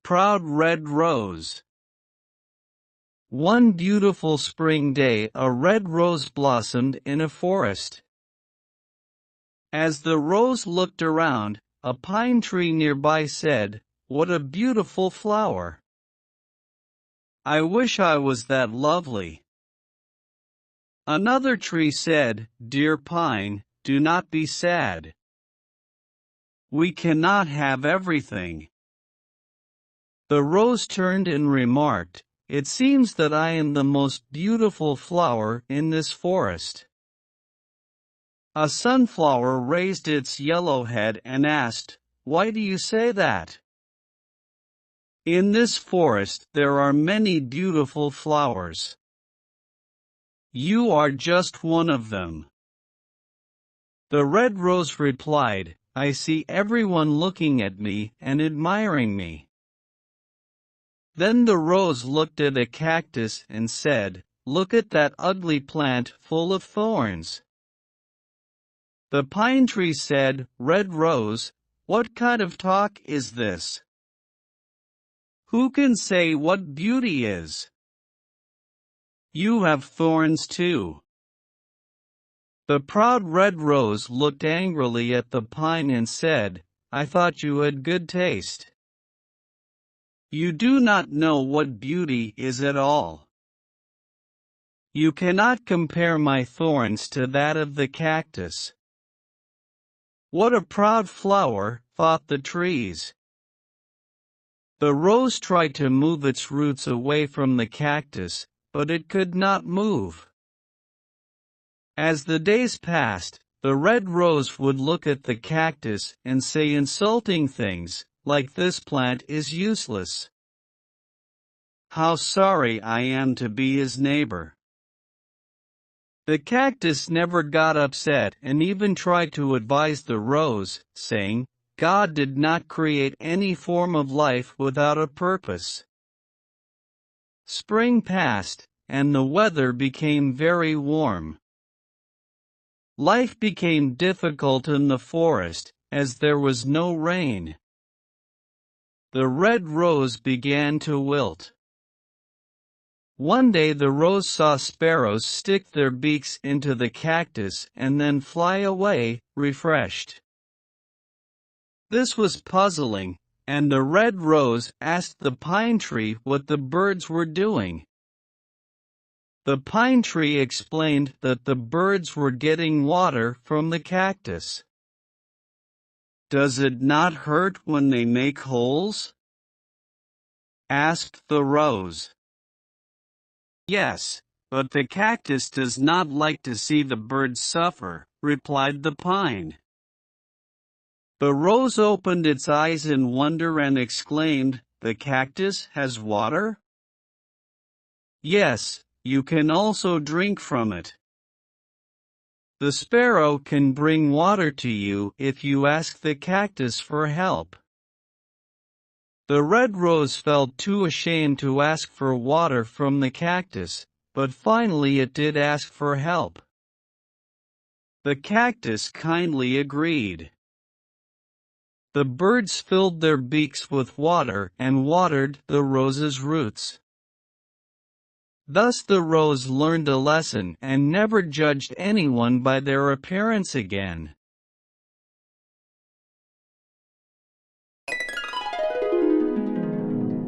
proud red rose. One beautiful spring day, a red rose blossomed in a forest. As the rose looked around, a pine tree nearby said, "What a beautiful flower! I wish I was that lovely." Another tree said, "Dear pine, do not be sad. We cannot have everything." The rose turned and remarked, "It seems that I am the most beautiful flower in this forest." A sunflower raised its yellow head and asked, "Why do you say that? In this forest there are many beautiful flowers. You are just one of them." The red rose replied, "I see everyone looking at me and admiring me." Then the rose looked at a cactus and said, "Look at that ugly plant full of thorns." The pine tree said, "Red rose, what kind of talk is this? Who can say what beauty is? You have thorns too." The proud red rose looked angrily at the pine and said, "I thought you had good taste. You do not know what beauty is at all. You cannot compare my thorns to that of the cactus." What a proud flower, thought the trees. The rose tried to move its roots away from the cactus, but it could not move. As the days passed, the red rose would look at the cactus and say insulting things, like, "This plant is useless. How sorry I am to be his neighbor." The cactus never got upset and even tried to advise the rose, saying, "God did not create any form of life without a purpose." Spring passed, and the weather became very warm. Life became difficult in the forest, as there was no rain. The red rose began to wilt. One day the rose saw sparrows stick their beaks into the cactus and then fly away, refreshed. This was puzzling, and the red rose asked the pine tree what the birds were doing. The pine tree explained that the birds were getting water from the cactus. "Does it not hurt when they make holes?" asked the rose. "Yes, but the cactus does not like to see the birds suffer," replied the pine. The rose opened its eyes in wonder and exclaimed, "The cactus has water?" "Yes, you can also drink from it. The sparrow can bring water to you if you ask the cactus for help." The red rose felt too ashamed to ask for water from the cactus, but finally it did ask for help. The cactus kindly agreed. The birds filled their beaks with water and watered the rose's roots. Thus the rose learned a lesson and never judged anyone by their appearance again.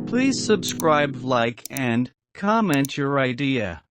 Please subscribe, like, and comment your idea.